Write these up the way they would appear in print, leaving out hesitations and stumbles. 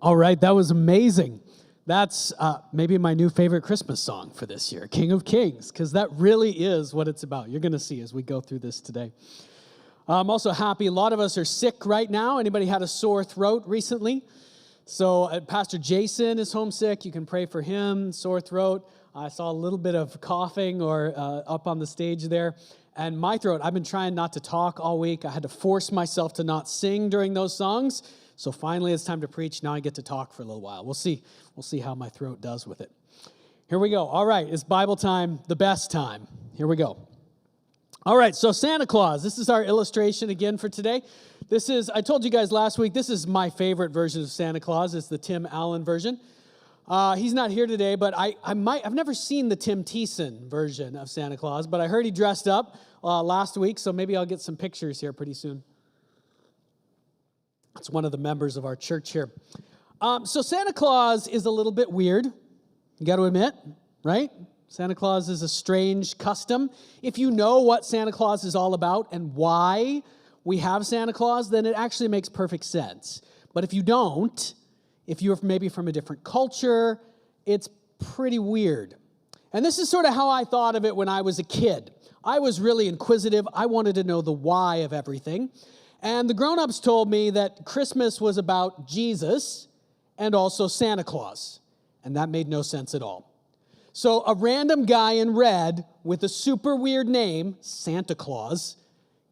All right, that was amazing. That's maybe my new favorite Christmas song for this year, King of Kings, because that really is what it's about. You're going to see as we go through this today. I'm also happy a lot of us are sick right now. Anybody had a sore throat recently? So Pastor Jason is homesick. You can pray for him, sore throat. I saw a little bit of coughing or up on the stage there. And my throat, I've been trying not to talk all week. I had to force myself to not sing during those songs. So finally, it's time to preach. Now I get to talk for a little while. We'll see. We'll see how my throat does with it. Here we go. All right, it's Bible time, the best time. Here we go. All right, so Santa Claus. This is our illustration again for today. I told you guys last week, this is my favorite version of Santa Claus. It's the Tim Allen version. He's not here today, but I've never seen the Tim Thiessen version of Santa Claus, but I heard he dressed up last week, so maybe I'll get some pictures here pretty soon. It's one of the members of our church here. So Santa Claus is a little bit weird, you got to admit, right? Santa Claus is a strange custom. If you know what Santa Claus is all about and why we have Santa Claus, then it actually makes perfect sense. But if you don't, if you're maybe from a different culture, it's pretty weird. And this is sort of how I thought of it when I was a kid. I was really inquisitive. I wanted to know the why of everything. And the grown-ups told me that Christmas was about Jesus and also Santa Claus. And that made no sense at all. So a random guy in red with a super weird name, Santa Claus,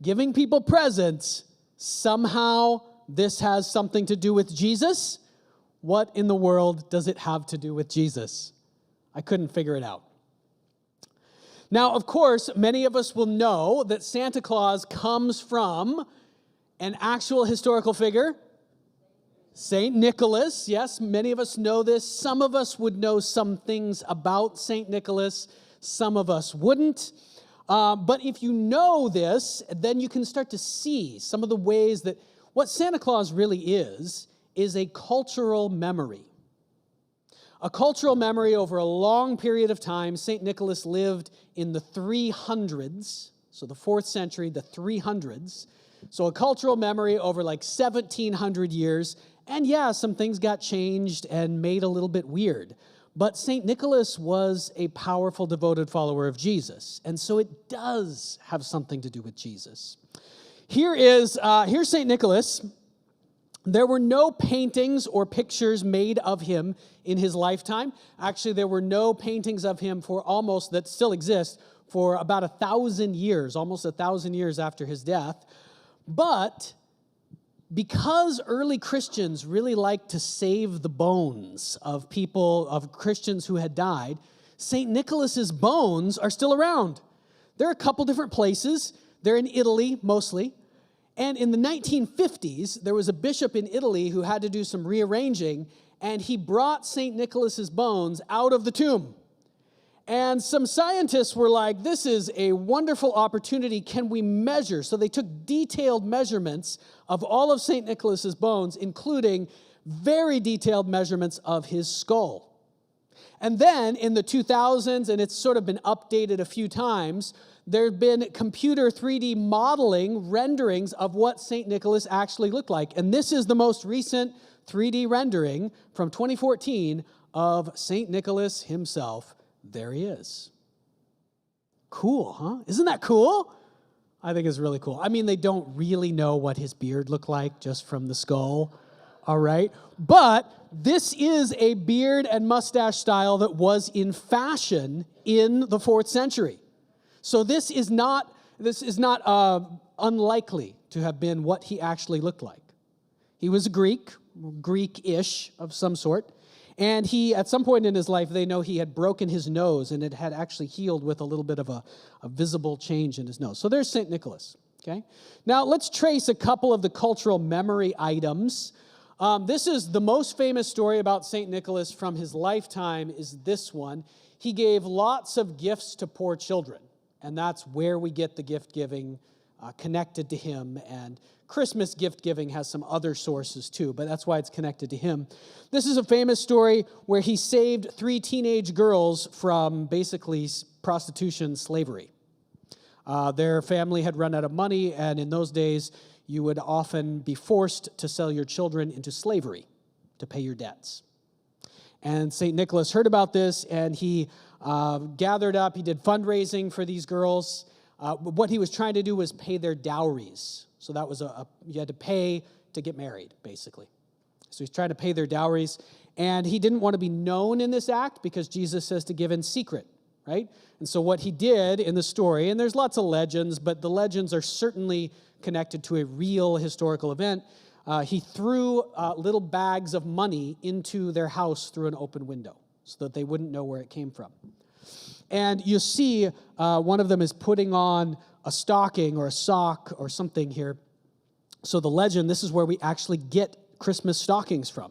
giving people presents, somehow this has something to do with Jesus? What in the world does it have to do with Jesus? I couldn't figure it out. Now, of course, many of us will know that Santa Claus comes from an actual historical figure, St. Nicholas. Yes, many of us know this. Some of us would know some things about St. Nicholas. Some of us wouldn't. But if you know this, then you can start to see some of the ways that what Santa Claus really is a cultural memory. A cultural memory over a long period of time. St. Nicholas lived in the 300s, so the 4th century, the 300s. So a cultural memory over like 1,700 years. And yeah, some things got changed and made a little bit weird. But St. Nicholas was a powerful, devoted follower of Jesus. And so it does have something to do with Jesus. Here's St. Nicholas. There were no paintings or pictures made of him in his lifetime. Actually, there were no paintings of him that still exist for about 1,000 years, almost 1,000 years after his death. But because early Christians really liked to save the bones of Christians who had died, St. Nicholas's bones are still around. There are a couple different places. They're in Italy, mostly. And in the 1950s, there was a bishop in Italy who had to do some rearranging, and he brought St. Nicholas's bones out of the tomb. And some scientists were like, this is a wonderful opportunity. Can we measure? So they took detailed measurements of all of St. Nicholas's bones, including very detailed measurements of his skull. And then in the 2000s, and it's sort of been updated a few times, there have been computer 3D modeling renderings of what St. Nicholas actually looked like. And this is the most recent 3D rendering from 2014 of St. Nicholas himself. There he is. Cool, huh? Isn't that cool? I think it's really cool. I mean, they don't really know what his beard looked like just from the skull, all right? But this is a beard and mustache style that was in fashion in the 4th century. So this is not unlikely to have been what he actually looked like. He was a Greek-ish of some sort. And he, at some point in his life, they know he had broken his nose, and it had actually healed with a little bit of a visible change in his nose. So there's St. Nicholas, okay? Now, let's trace a couple of the cultural memory items. This is the most famous story about St. Nicholas from his lifetime is this one. He gave lots of gifts to poor children, and that's where we get the gift-giving connected to him, and Christmas gift-giving has some other sources too, but that's why it's connected to him. This is a famous story where he saved 3 teenage girls from basically prostitution, slavery. Their family had run out of money, and in those days, you would often be forced to sell your children into slavery. to pay your debts. And St. Nicholas heard about this, and he gathered up. He did fundraising for these girls. What he was trying to do was pay their dowries. So that was you had to pay to get married, basically. So he's trying to pay their dowries. And he didn't want to be known in this act because Jesus says to give in secret, right? And so what he did in the story, and there's lots of legends, but the legends are certainly connected to a real historical event. He threw little bags of money into their house through an open window so that they wouldn't know where it came from. And you see one of them is putting on a stocking or a sock or something here. So the legend, this is where we actually get Christmas stockings from.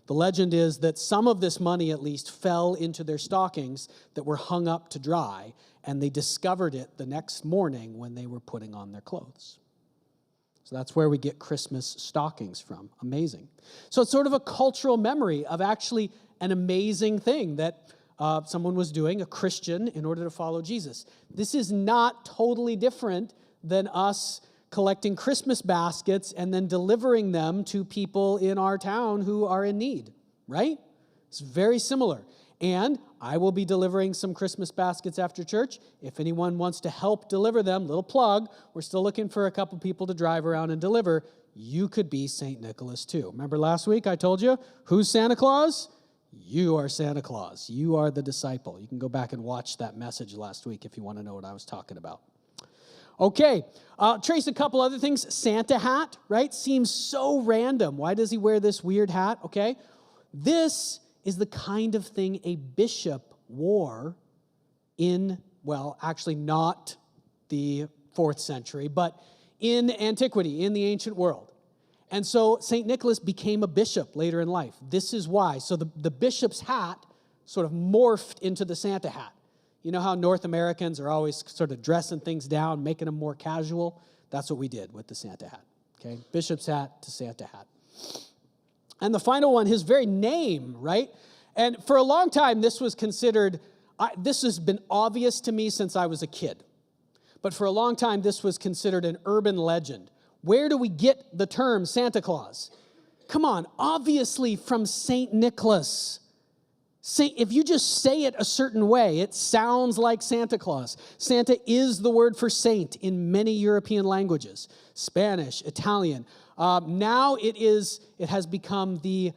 The legend is that some of this money, at least, fell into their stockings that were hung up to dry, and they discovered it the next morning when they were putting on their clothes. So that's where we get Christmas stockings from. Amazing. So it's sort of a cultural memory of actually an amazing thing that someone was doing, a Christian, in order to follow Jesus. This is not totally different than us collecting Christmas baskets and then delivering them to people in our town who are in need, right? It's very similar. And I will be delivering some Christmas baskets after church. If anyone wants to help deliver them, little plug, we're still looking for a couple people to drive around and deliver. You could be St. Nicholas too. Remember last week I told you, who's Santa Claus? You are Santa Claus. You are the disciple. You can go back and watch that message last week if you want to know what I was talking about. Okay, trace a couple other things. Santa hat, right? Seems so random. Why does he wear this weird hat? Okay, this is the kind of thing a bishop wore in, well, actually not the 4th century, but in antiquity, in the ancient world. And so St. Nicholas became a bishop later in life. This is why. So the bishop's hat sort of morphed into the Santa hat. You know how North Americans are always sort of dressing things down, making them more casual? That's what we did with the Santa hat. Okay, bishop's hat to Santa hat. And the final one, his very name, right? And for a long time, this was considered, this has been obvious to me since I was a kid. But for a long time, this was considered an urban legend. Where do we get the term Santa Claus? Come on, obviously from St. Nicholas. If you just say it a certain way, it sounds like Santa Claus. Santa is the word for saint in many European languages, Spanish, Italian. Now it has become the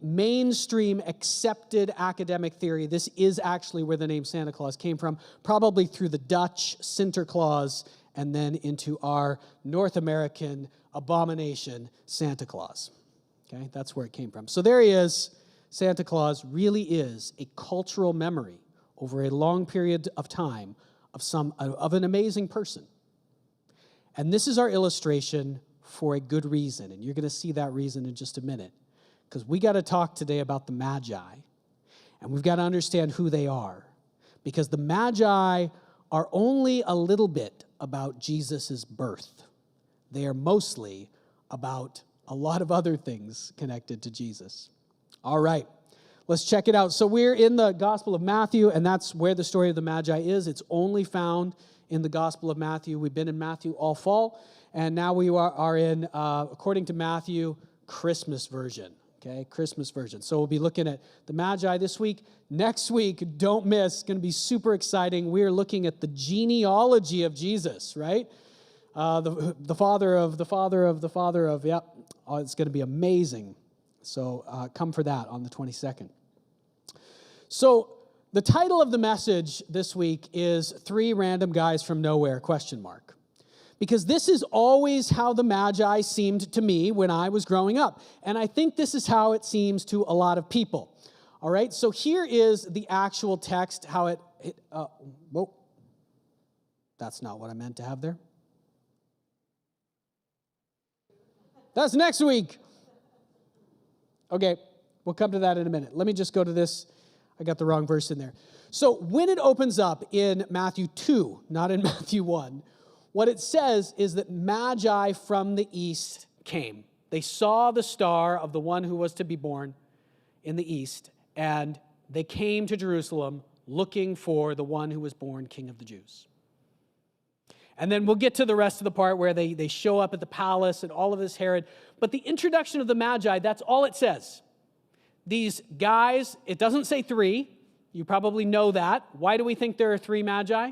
mainstream accepted academic theory. This is actually where the name Santa Claus came from, probably through the Dutch Sinterklaas and then into our North American abomination, Santa Claus. Okay, that's where it came from. So there he is. Santa Claus really is a cultural memory over a long period of time of an amazing person. And this is our illustration for a good reason, and you're going to see that reason in just a minute, because we got to talk today about the Magi, and we've got to understand who they are, because the Magi are only a little bit about Jesus' birth. They are mostly about a lot of other things connected to Jesus. All right, let's check it out. So we're in the Gospel of Matthew, and that's where the story of the Magi is. It's only found in the Gospel of Matthew. We've been in Matthew all fall, and now we are in, according to Matthew, Christmas version. Okay, Christmas version. So we'll be looking at the Magi this week. Next week, don't miss, it's going to be super exciting. We're looking at the genealogy of Jesus, right? The father of the father of the father of, yep. Oh, it's going to be amazing. So come for that on the 22nd. So the title of the message this week is 3 Random Guys from Nowhere, ? Because this is always how the Magi seemed to me when I was growing up. And I think this is how it seems to a lot of people. All right, so here is the actual text, how whoa. That's not what I meant to have there. That's next week. Okay, we'll come to that in a minute. Let me just go to this. I got the wrong verse in there. So when it opens up in Matthew 2, not in Matthew 1, what it says is that Magi from the east came. They saw the star of the one who was to be born in the east, and they came to Jerusalem looking for the one who was born King of the Jews. And then we'll get to the rest of the part where they show up at the palace and all of this Herod. But the introduction of the Magi, that's all it says. These guys, it doesn't say 3. You probably know that. Why do we think there are 3 Magi?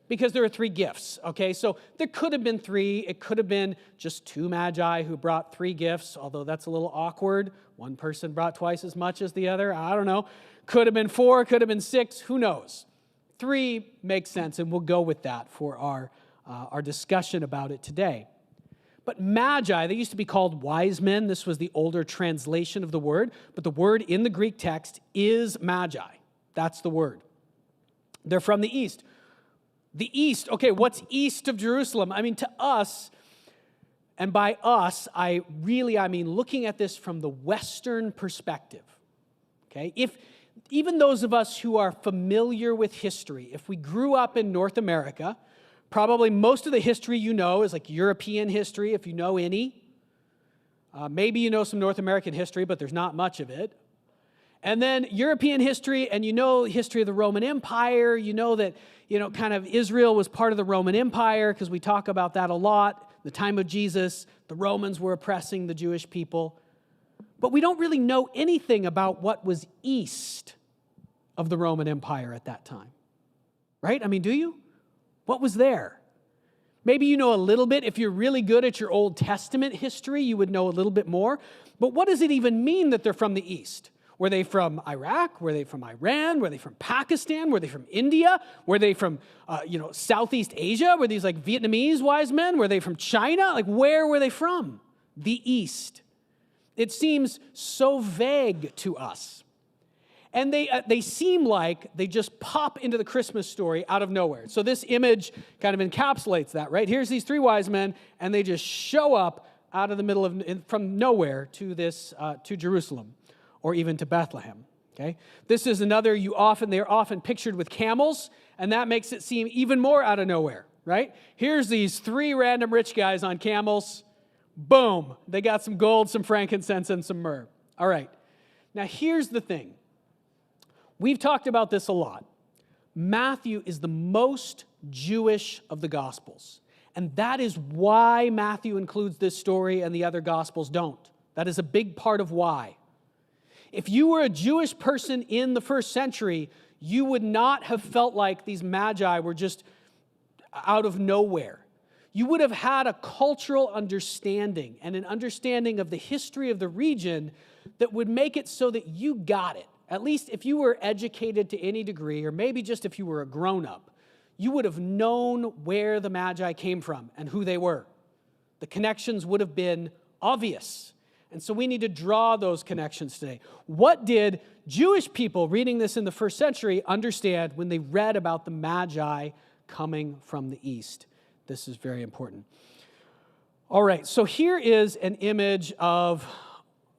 Because there are 3 gifts, okay? So there could have been 3. It could have been just 2 Magi who brought 3 gifts, although that's a little awkward. One person brought twice as much as the other. I don't know. Could have been 4, could have been 6. Who knows? 3 makes sense, and we'll go with that for our discussion about it today. But Magi, they used to be called wise men. This was the older translation of the word, but the word in the Greek text is Magi. That's the word. They're from the east. The east, okay, what's east of Jerusalem? I mean, to us, and by us, I mean looking at this from the Western perspective, okay? Even those of us who are familiar with history, if we grew up in North America, probably most of the history you know is like European history, if you know any. Maybe you know some North American history, but there's not much of it. And then European history, and you know history of the Roman Empire. You know that, kind of Israel was part of the Roman Empire because we talk about that a lot. The time of Jesus, the Romans were oppressing the Jewish people. But we don't really know anything about what was east of the Roman Empire at that time. Right? I mean, do you? What was there? Maybe you know a little bit. If you're really good at your Old Testament history, you would know a little bit more. But what does it even mean that they're from the east? Were they from Iraq? Were they from Iran? Were they from Pakistan? Were they from India? Were they from, Southeast Asia? Were these like Vietnamese wise men? Were they from China? Like, where were they from? The east. It seems so vague to us. And they seem like they just pop into the Christmas story out of nowhere. So this image kind of encapsulates that, right? Here's these 3 wise men, and they just show up out of the middle of, from nowhere to to Jerusalem, or even to Bethlehem, okay? This is another, they're often pictured with camels, and that makes it seem even more out of nowhere, right? Here's these 3 random rich guys on camels. Boom, they got some gold, some frankincense, and some myrrh. All right, now here's the thing. We've talked about this a lot. Matthew is the most Jewish of the Gospels, and that is why Matthew includes this story and the other Gospels don't. That is a big part of why. If you were a Jewish person in the first century, you would not have felt like these Magi were just out of nowhere. You would have had a cultural understanding and an understanding of the history of the region that would make it so that you got it. At least if you were educated to any degree, or maybe just if you were a grown-up, you would have known where the Magi came from and who they were. The connections would have been obvious. And so we need to draw those connections today. What did Jewish people reading this in the first century understand when they read about the Magi coming from the east? This is very important. All right, so here is an image of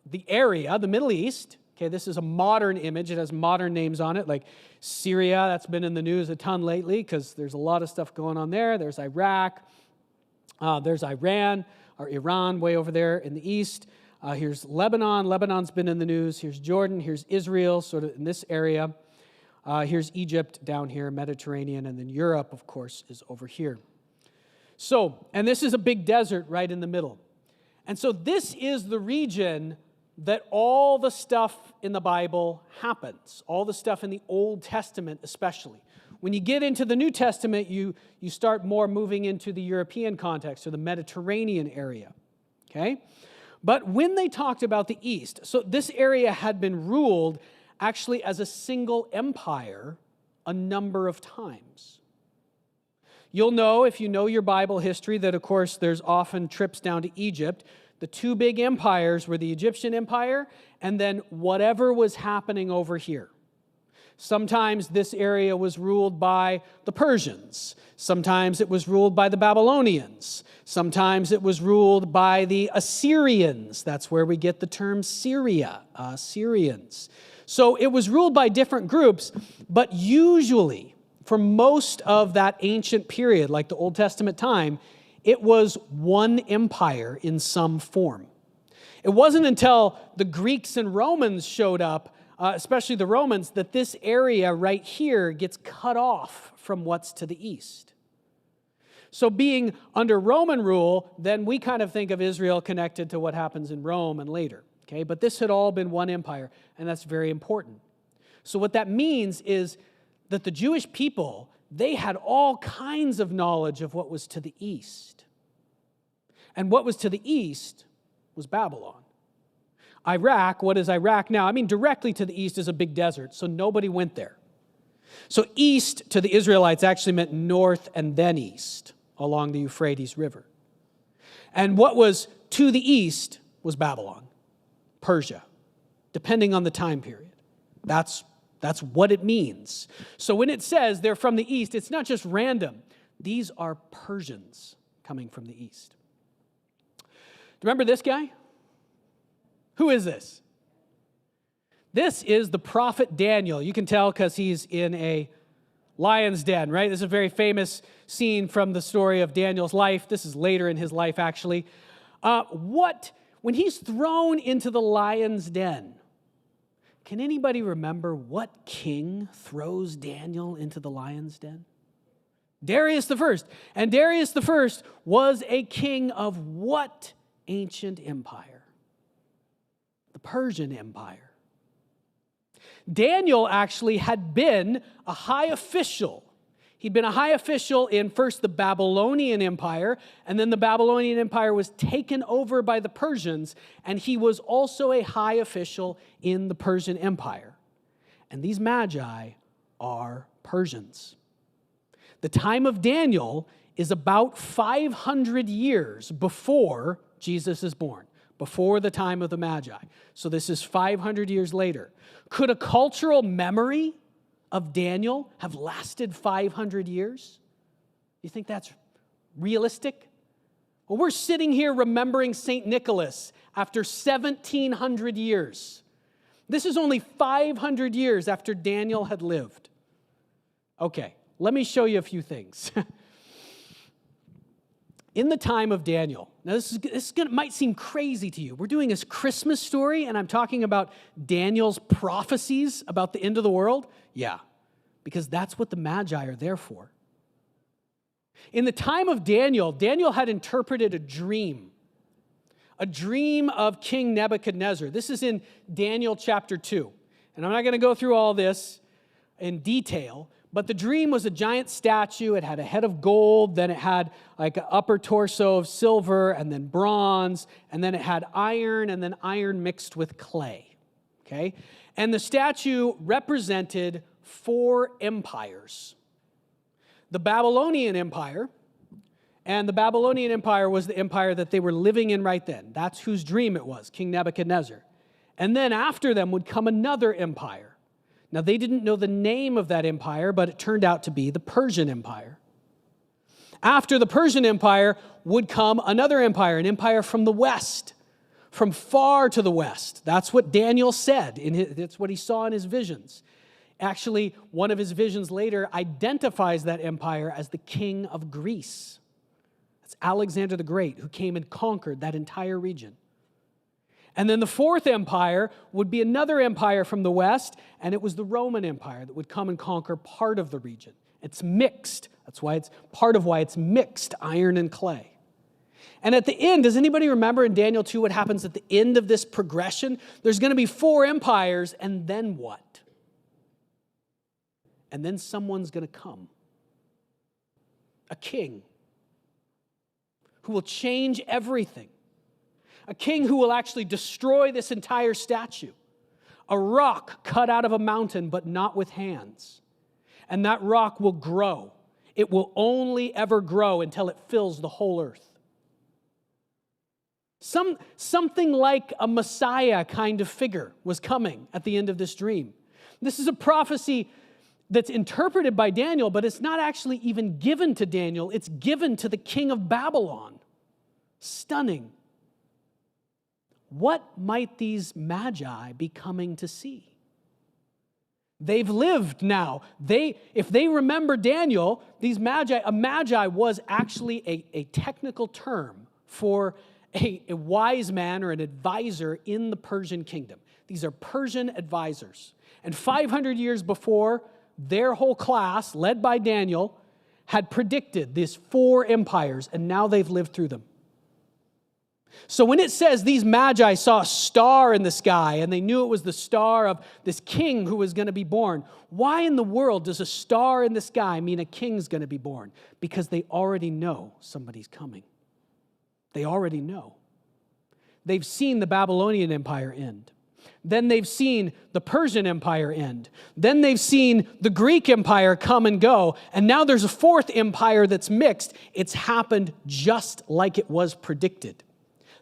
the area, the Middle East. Okay, this is a modern image. It has modern names on it, like Syria. That's been in the news a ton lately because there's a lot of stuff going on there. There's Iraq. There's Iran, or Iran, way over there in the east. Here's Lebanon. Lebanon's been in the news. Here's Jordan. Here's Israel, sort of in this area. Here's Egypt down here, Mediterranean. And then Europe, of course, is over here. So, and this is a big desert right in the middle. And so this is the region that all the stuff in the Bible happens, all the stuff in the Old Testament especially. When you get into the New Testament, you start more moving into the European context, or the Mediterranean area, okay? But when they talked about the East, so this area had been ruled actually as a single empire a number of times. You'll know, if you know your Bible history, that of course there's often trips down to Egypt. The 2 big empires were the Egyptian Empire and then whatever was happening over here. Sometimes this area was ruled by the Persians. Sometimes it was ruled by the Babylonians. Sometimes it was ruled by the Assyrians. That's where we get the term Syria, Assyrians. So it was ruled by different groups, but usually for most of that ancient period, like the Old Testament time, it was one empire in some form. It wasn't until the Greeks and Romans showed up, especially the Romans, that this area right here gets cut off from what's to the east. So being under Roman rule, then we kind of think of Israel connected to what happens in Rome and later. Okay, but this had all been one empire, and that's very important. So what that means is that the Jewish people, they had all kinds of knowledge of what was to the east. And what was to the east was Babylon. Iraq, what is Iraq now? I mean, directly to the east is a big desert, so nobody went there. So east to the Israelites actually meant north and then east along the Euphrates River. And what was to the east was Babylon, Persia, depending on the time period. That's what it means. So when it says they're from the east, it's not just random. These are Persians coming from the east. Do you remember this guy? Who is this? This is the prophet Daniel. You can tell because he's in a lion's den, right? This is a very famous scene from the story of Daniel's life. This is later in his life, actually. When he's thrown into the lion's den, can anybody remember what king throws Daniel into the lion's den? Darius the First. And Darius the First was a king of what ancient empire? The Persian Empire. Daniel actually had been a high official. He'd been a high official in first the Babylonian Empire, and then the Babylonian Empire was taken over by the Persians, and he was also a high official in the Persian Empire. And these magi are Persians. The time of Daniel is about 500 years before Jesus is born, before the time of the Magi. So this is 500 years later. Could a cultural memory of Daniel have lasted 500 years? You think that's realistic? Well, we're sitting here remembering St. Nicholas after 1,700 years. This is only 500 years after Daniel had lived. Okay, let me show you a few things. In the time of Daniel, now might seem crazy to you. We're doing this Christmas story, and I'm talking about Daniel's prophecies about the end of the world. Yeah, because that's what the Magi are there for. In the time of Daniel, Daniel had interpreted a dream of King Nebuchadnezzar. This is in Daniel chapter 2. And I'm not going to go through all this in detail, but the dream was a giant statue. It had a head of gold, then it had like an upper torso of silver, and then bronze, and then it had iron, and then iron mixed with clay. Okay? And the statue represented 4 empires. The Babylonian Empire, and the Babylonian Empire was the empire that they were living in right then. That's whose dream it was, King Nebuchadnezzar. And then after them would come another empire. Now, they didn't know the name of that empire, but it turned out to be the Persian Empire. After the Persian Empire would come another empire, an empire from the west, from far to the west. That's what Daniel said. That's what he saw in his visions. Actually, one of his visions later identifies that empire as the king of Greece. That's Alexander the Great, who came and conquered that entire region. And then the 4th empire would be another empire from the west, and it was the Roman Empire that would come and conquer part of the region. It's mixed. That's why it's part of why it's mixed iron and clay. And at the end, does anybody remember in Daniel 2 what happens at the end of this progression? There's going to be 4 empires, and then what? And then someone's going to come. A king who will change everything. A king who will actually destroy this entire statue. A rock cut out of a mountain, but not with hands. And that rock will grow. It will only ever grow until it fills the whole earth. Something like a Messiah kind of figure was coming at the end of this dream. This is a prophecy that's interpreted by Daniel, but it's not actually even given to Daniel. It's given to the king of Babylon. Stunning. What might these magi be coming to see? They've lived now. If they remember Daniel, these magi, a magi was actually a technical term for a wise man or an advisor in the Persian kingdom. These are Persian advisors. And 500 years before, their whole class, led by Daniel, had predicted these 4 empires, and now they've lived through them. So when it says these magi saw a star in the sky and they knew it was the star of this king who was going to be born, why in the world does a star in the sky mean a king's going to be born? Because they already know somebody's coming. They already know. They've seen the Babylonian Empire end. Then they've seen the Persian Empire end. Then they've seen the Greek Empire come and go. And now there's a 4th empire that's mixed. It's happened just like it was predicted.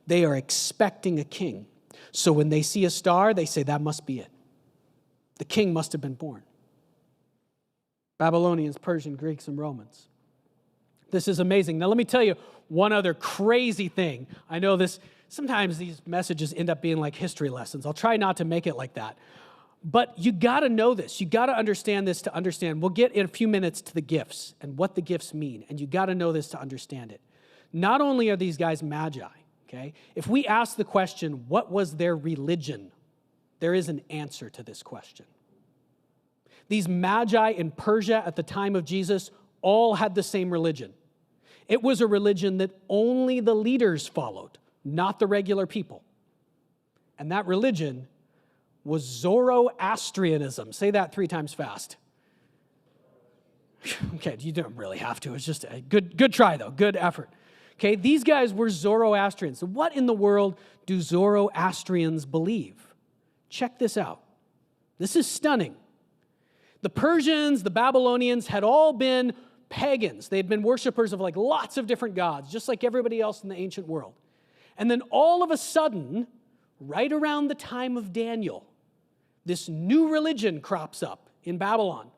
They are expecting a king. So when they see a star, they say, that must be it. The king must have been born. Babylonians, Persian, Greeks, and Romans. This is amazing. Now let me tell you one other crazy thing. I know this, sometimes these messages end up being like history lessons. I'll try not to make it like that. But you got to know this. You got to understand this to understand. We'll get in a few minutes to the gifts and what the gifts mean. And you got to know this to understand it. Not only are these guys magi, okay? If we ask the question, what was their religion? There is an answer to this question. These magi in Persia at the time of Jesus all had the same religion. It was a religion that only the leaders followed, not the regular people. And that religion was Zoroastrianism. Say that 3 times fast. Okay, you don't really have to. It's just a good try, though. Good effort. Okay, these guys were Zoroastrians. So what in the world do Zoroastrians believe? Check this out. This is stunning. The Persians, the Babylonians had all been pagans. They had been worshipers of like lots of different gods, just like everybody else in the ancient world. And then all of a sudden, right around the time of Daniel, this new religion crops up in Babylon,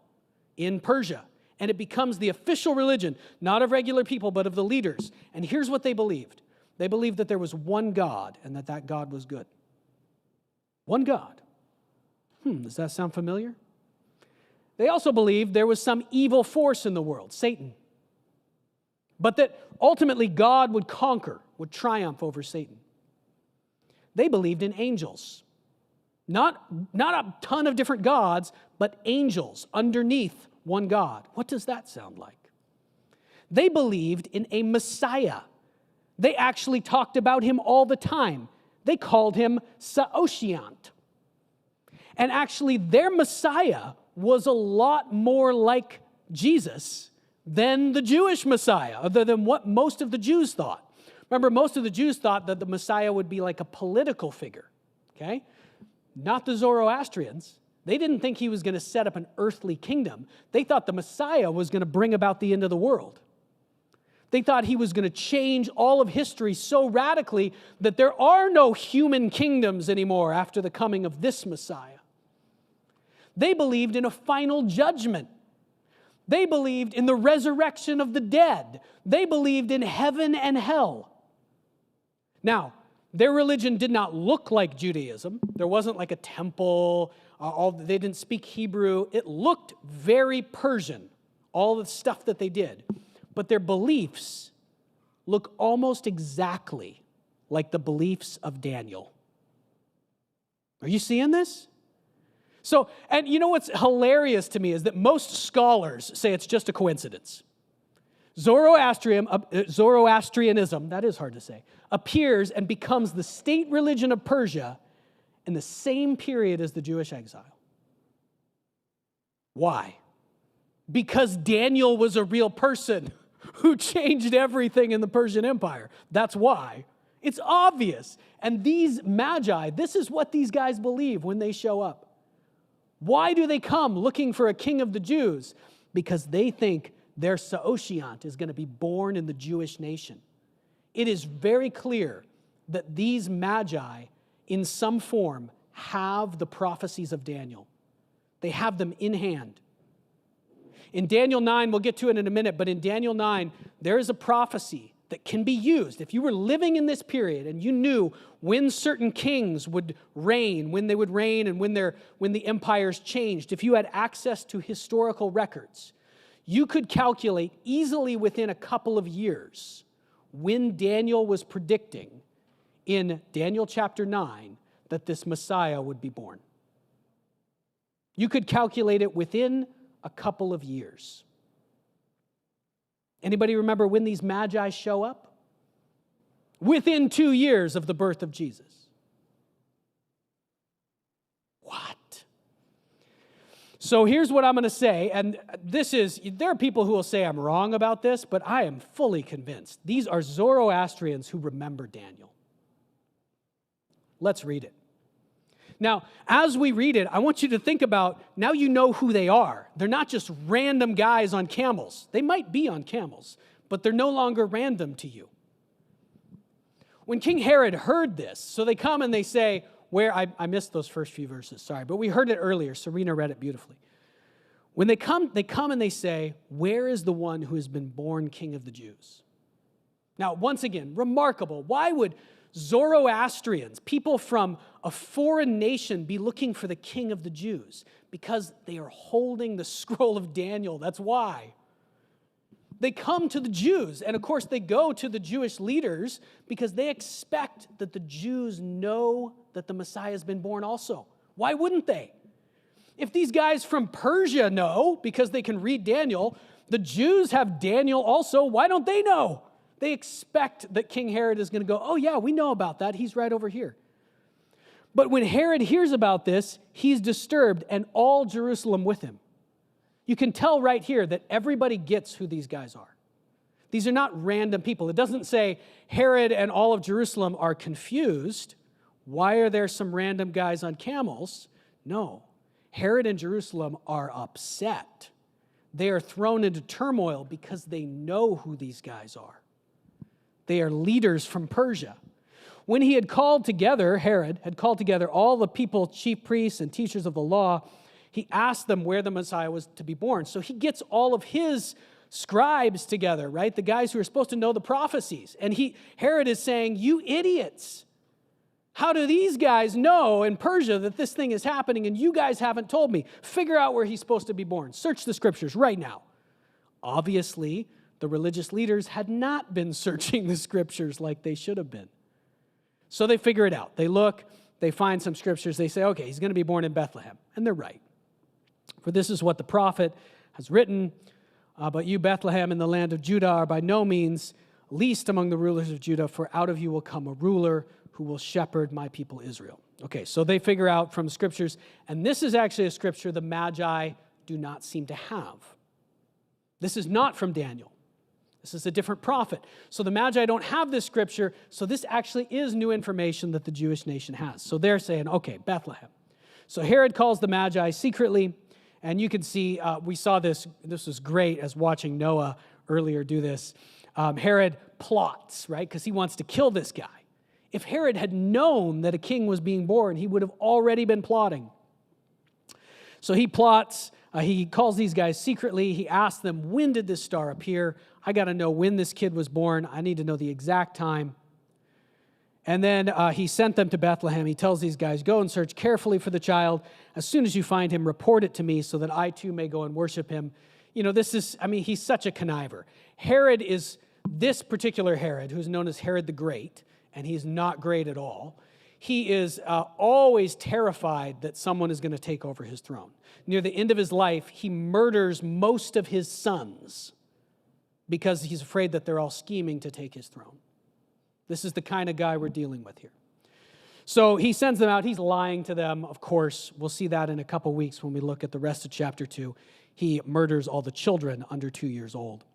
in Persia. And it becomes the official religion, not of regular people, but of the leaders. And here's what they believed. They believed that there was one God and that God was good. One God. Does that sound familiar? They also believed there was some evil force in the world, Satan. But that ultimately God would conquer, would triumph over Satan. They believed in angels. Not a ton of different gods, but angels underneath one God. What does that sound like? They believed in a Messiah. They actually talked about him all the time. They called him Saoshyant. And actually, their Messiah was a lot more like Jesus than the Jewish Messiah, other than what most of the Jews thought. Remember, most of the Jews thought that the Messiah would be like a political figure, okay? Not the Zoroastrians. They didn't think he was going to set up an earthly kingdom. They thought the Messiah was going to bring about the end of the world. They thought he was going to change all of history so radically that there are no human kingdoms anymore after the coming of this Messiah. They believed in a final judgment. They believed in the resurrection of the dead. They believed in heaven and hell. Now, their religion did not look like Judaism. There wasn't like a temple. They didn't speak Hebrew. It looked very Persian, all the stuff that they did. But their beliefs look almost exactly like the beliefs of Daniel. Are you seeing this? So, and you know what's hilarious to me is that most scholars say it's just a coincidence. Zoroastrianism, that is hard to say, appears and becomes the state religion of Persia in the same period as the Jewish exile. Why? Because Daniel was a real person who changed everything in the Persian Empire. That's why. It's obvious. And these magi, this is what these guys believe when they show up. Why do they come looking for a king of the Jews? Because they think their Saoshyant is going to be born in the Jewish nation. It is very clear that these magi, in some form, have the prophecies of Daniel. They have them in hand. In Daniel 9, we'll get to it in a minute, but in Daniel 9, there is a prophecy that can be used. If you were living in this period and you knew when certain kings would reign, when they would reign, and when the empires changed, if you had access to historical records, you could calculate easily within a couple of years when Daniel was predicting in Daniel chapter 9 that this Messiah would be born. You could calculate it within a couple of years. Anybody remember when these magi show up? Within 2 years of the birth of Jesus. What? So here's what I'm going to say, and there are people who will say I'm wrong about this, but I am fully convinced. These are Zoroastrians who remember Daniel. Let's read it. Now, as we read it, I want you to think about, now you know who they are. They're not just random guys on camels. They might be on camels, but they're no longer random to you. When King Herod heard this, so they come and they say, I missed those first few verses, sorry, but we heard it earlier. Serena read it beautifully. When they come and they say, where is the one who has been born King of the Jews? Now, once again, remarkable. Why would Zoroastrians, people from a foreign nation, be looking for the King of the Jews? Because they are holding the scroll of Daniel. That's why. They come to the Jews, and of course they go to the Jewish leaders because they expect that the Jews know that the Messiah has been born also. Why wouldn't they? If these guys from Persia know, because they can read Daniel, the Jews have Daniel also, why don't they know? They expect that King Herod is going to go, oh yeah, we know about that. He's right over here. But when Herod hears about this, he's disturbed, and all Jerusalem with him. You can tell right here that everybody gets who these guys are. These are not random people. It doesn't say Herod and all of Jerusalem are confused. Why are there some random guys on camels? No. Herod and Jerusalem are upset. They are thrown into turmoil because they know who these guys are. They are leaders from Persia. When he had called together, Herod had called together all the people, chief priests and teachers of the law, he asked them where the Messiah was to be born. So he gets all of his scribes together, right? The guys who are supposed to know the prophecies. And Herod is saying, you idiots. How do these guys know in Persia that this thing is happening and you guys haven't told me? Figure out where he's supposed to be born. Search the scriptures right now. Obviously, the religious leaders had not been searching the scriptures like they should have been. So they figure it out. They look, they find some scriptures. They say, okay, he's going to be born in Bethlehem. And they're right. For this is what the prophet has written, but you, Bethlehem, in the land of Judah, are by no means least among the rulers of Judah, for out of you will come a ruler who will shepherd my people Israel. Okay, so they figure out from scriptures, and this is actually a scripture the Magi do not seem to have. This is not from Daniel. This is a different prophet. So the Magi don't have this scripture, so this actually is new information that the Jewish nation has. So they're saying, okay, Bethlehem. So Herod calls the Magi secretly, and you can see, we saw this was great as watching Noah earlier do this. Herod plots, right, because he wants to kill this guy. If Herod had known that a king was being born, he would have already been plotting. So he plots, he calls these guys secretly, he asks them, when did this star appear? I got to know when this kid was born. I need to know the exact time. And then he sent them to Bethlehem. He tells these guys, go and search carefully for the child. As soon as you find him, report it to me so that I too may go and worship him. You know, he's such a conniver. Herod is this particular Herod, who's known as Herod the Great, and he's not great at all. He is always terrified that someone is going to take over his throne. Near the end of his life, he murders most of his sons because he's afraid that they're all scheming to take his throne. This is the kind of guy we're dealing with here. So he sends them out. He's lying to them, of course. We'll see that in a couple weeks when we look at the rest of chapter 2. He murders all the children under 2 years old.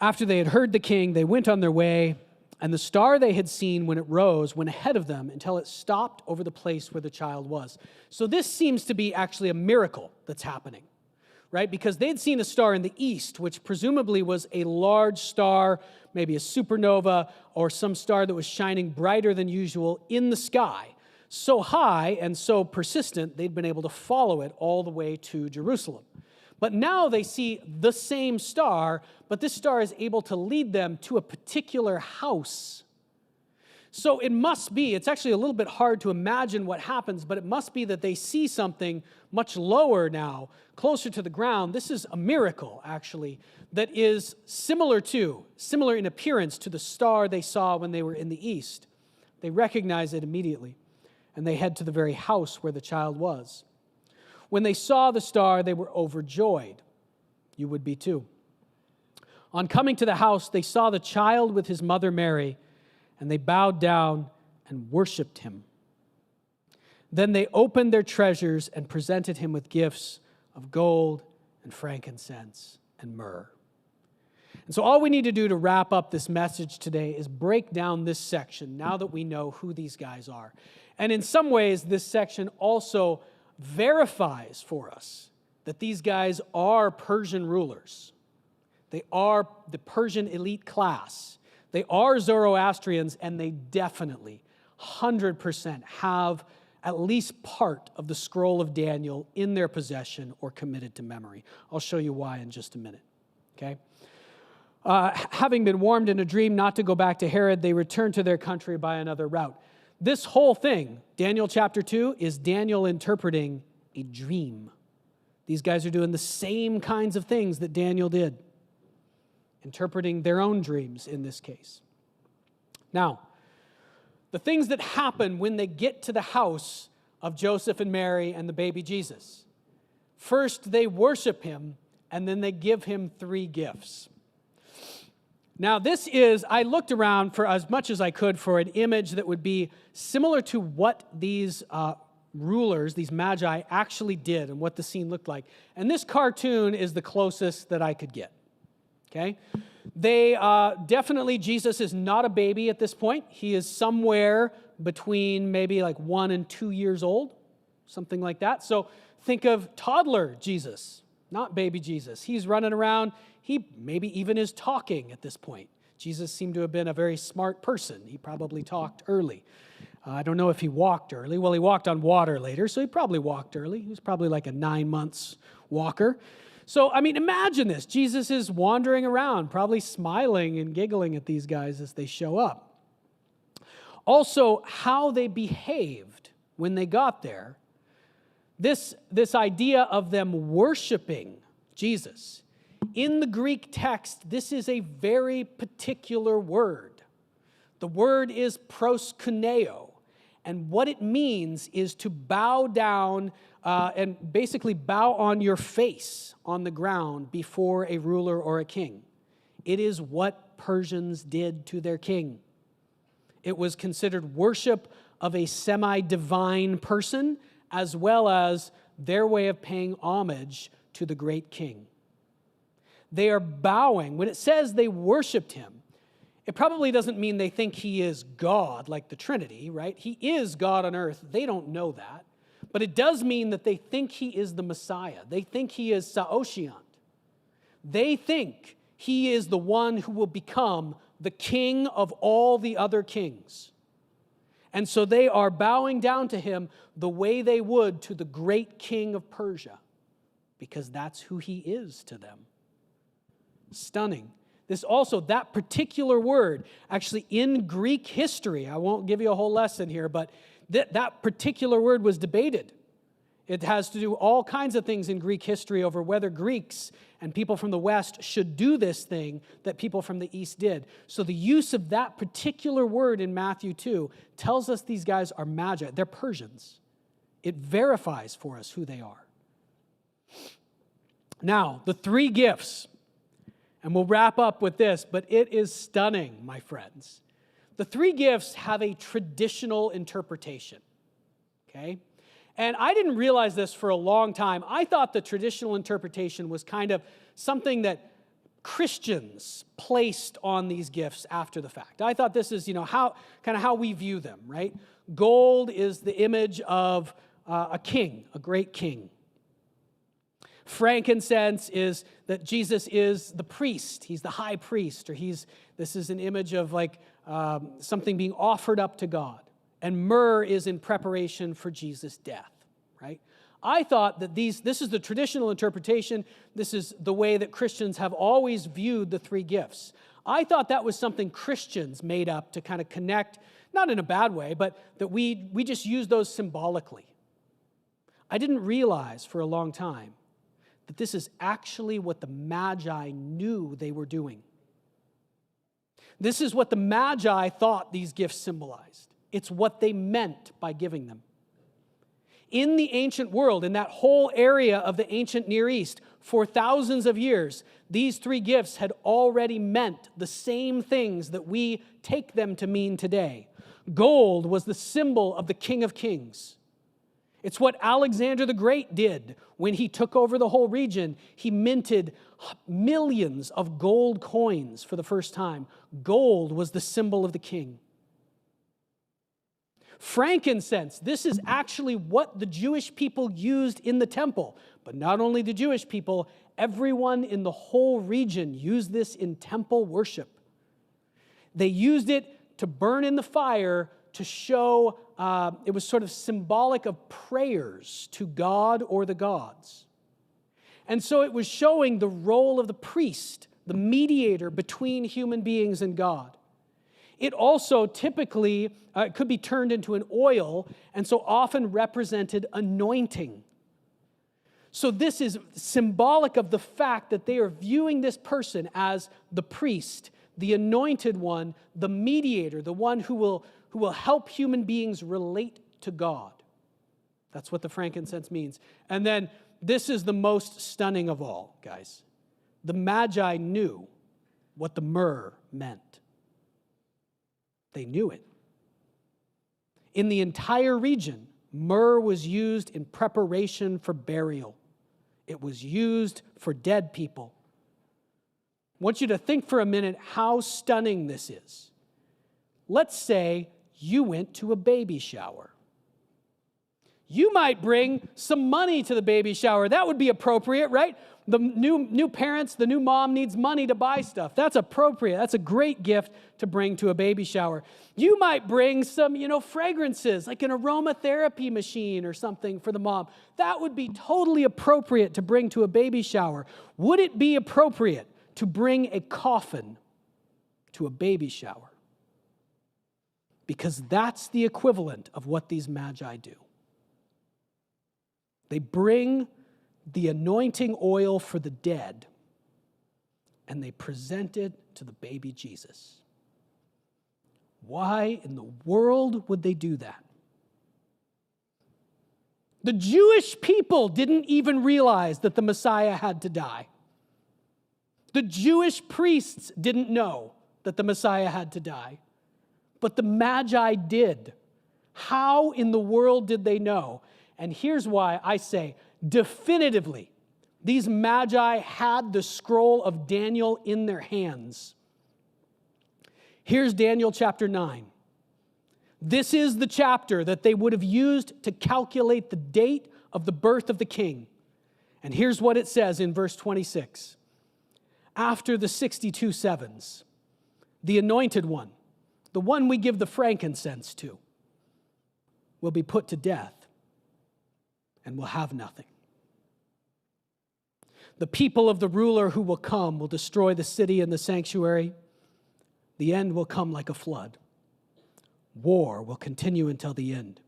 After they had heard the king, they went on their way, and the star they had seen when it rose went ahead of them until it stopped over the place where the child was. So this seems to be actually a miracle that's happening, right? Because they'd seen a star in the east, which presumably was a large star, maybe a supernova, or some star that was shining brighter than usual in the sky. So high and so persistent, they'd been able to follow it all the way to Jerusalem. But now they see the same star, but this star is able to lead them to a particular house. So it must be, it's actually a little bit hard to imagine what happens, but it must be that they see something much lower now, closer to the ground. This is a miracle, actually, that is similar in appearance to the star they saw when they were in the east. They recognize it immediately, and they head to the very house where the child was. When they saw the star, they were overjoyed. You would be too. On coming to the house, they saw the child with his mother Mary, and they bowed down and worshiped him. Then they opened their treasures and presented him with gifts of gold and frankincense and myrrh. And so all we need to do to wrap up this message today is break down this section now that we know who these guys are. And in some ways, this section also verifies for us that these guys are Persian rulers. They are the Persian elite class. They are Zoroastrians, and they definitely, 100% have at least part of the scroll of Daniel in their possession or committed to memory. I'll show you why in just a minute, okay? Having been warned in a dream not to go back to Herod, they returned to their country by another route. This whole thing, Daniel chapter 2, is Daniel interpreting a dream. These guys are doing the same kinds of things that Daniel did, interpreting their own dreams in this case. Now, the things that happen when they get to the house of Joseph and Mary and the baby Jesus. First, they worship him, and then they give him 3 gifts. Now, this is, I looked around for as much as I could for an image that would be similar to what these rulers, these magi, actually did and what the scene looked like. And this cartoon is the closest that I could get, okay? They definitely, Jesus is not a baby at this point. He is somewhere between maybe like 1 and 2 years old, something like that. So think of toddler Jesus, not baby Jesus. He's running around. He maybe even is talking at this point. Jesus seemed to have been a very smart person. He probably talked early. I don't know if he walked early. Well, he walked on water later, so he probably walked early. He was probably like a 9 months walker. So, I mean, imagine this. Jesus is wandering around, probably smiling and giggling at these guys as they show up. Also, how they behaved when they got there. This idea of them worshiping Jesus. In the Greek text, this is a very particular word. The word is proskuneo, and what it means is to bow down and basically bow on your face on the ground before a ruler or a king. It is what Persians did to their king. It was considered worship of a semi-divine person, as well as their way of paying homage to the great king. They are bowing. When it says they worshiped him, it probably doesn't mean they think he is God, like the Trinity, right? He is God on earth. They don't know that. But it does mean that they think he is the Messiah. They think he is Saoshyant. They think he is the one who will become the king of all the other kings. And so they are bowing down to him the way they would to the great king of Persia, because that's who he is to them. Stunning. This also, that particular word, actually in Greek history, I won't give you a whole lesson here, but that particular word was debated. It has to do all kinds of things in Greek history over whether Greeks and people from the West should do this thing that people from the East did. So the use of that particular word in Matthew 2 tells us these guys are magi. They're Persians. It verifies for us who they are. Now, the 3 gifts. And we'll wrap up with this, but it is stunning, my friends. The 3 gifts have a traditional interpretation, okay? And I didn't realize this for a long time. I thought the traditional interpretation was kind of something that Christians placed on these gifts after the fact. I thought this is, how we view them, right? Gold is the image of a king, a great king. Frankincense is that Jesus is the priest. He's the high priest, or this is an image of like something being offered up to God. And myrrh is in preparation for Jesus' death, right? I thought that this is the traditional interpretation. This is the way that Christians have always viewed the 3 gifts. I thought that was something Christians made up to kind of connect, not in a bad way, but that we just use those symbolically. I didn't realize for a long time that this is actually what the Magi knew they were doing. This is what the Magi thought these gifts symbolized. It's what they meant by giving them. In the ancient world, in that whole area of the ancient Near East, for thousands of years, these three gifts had already meant the same things that we take them to mean today. Gold was the symbol of the King of Kings. It's what Alexander the Great did when he took over the whole region. He minted millions of gold coins for the first time. Gold was the symbol of the king. Frankincense, this is actually what the Jewish people used in the temple. But not only the Jewish people, everyone in the whole region used this in temple worship. They used it to burn in the fire to show, it was sort of symbolic of prayers to God or the gods. And so it was showing the role of the priest, the mediator between human beings and God. It also typically could be turned into an oil, and so often represented anointing. So this is symbolic of the fact that they are viewing this person as the priest, the anointed one, the mediator, the one who will help human beings relate to God. That's what the frankincense means. And then this is the most stunning of all, guys. The Magi knew what the myrrh meant. They knew it. In the entire region, myrrh was used in preparation for burial. It was used for dead people. I want you to think for a minute how stunning this is. Let's say you went to a baby shower. You might bring some money to the baby shower. That would be appropriate, right? The new parents, the new mom needs money to buy stuff. That's appropriate. That's a great gift to bring to a baby shower. You might bring some, fragrances, like an aromatherapy machine or something for the mom. That would be totally appropriate to bring to a baby shower. Would it be appropriate to bring a coffin to a baby shower? Because that's the equivalent of what these Magi do. They bring the anointing oil for the dead, and they present it to the baby Jesus. Why in the world would they do that? The Jewish people didn't even realize that the Messiah had to die. The Jewish priests didn't know that the Messiah had to die. But the Magi did. How in the world did they know? And here's why I say, definitively, these Magi had the scroll of Daniel in their hands. Here's Daniel chapter 9. This is the chapter that they would have used to calculate the date of the birth of the king. And here's what it says in verse 26. After the 62 sevens, the anointed one, the one we give the frankincense to, will be put to death and will have nothing. The people of the ruler who will come will destroy the city and the sanctuary. The end will come like a flood. War will continue until the end,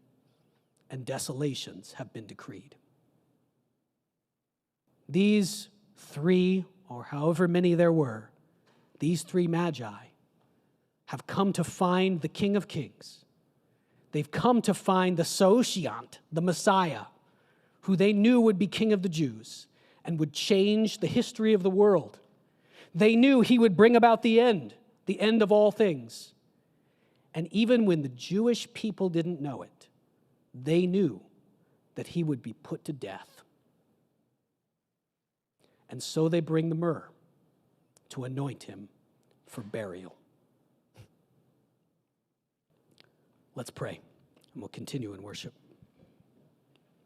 and desolations have been decreed. These three, or however many there were, these three Magi have come to find the King of Kings. They've come to find the Saoshyant, the Messiah, who they knew would be King of the Jews and would change the history of the world. They knew he would bring about the end of all things. And even when the Jewish people didn't know it, they knew that he would be put to death. And so they bring the myrrh to anoint him for burial. Let's pray, and we'll continue in worship.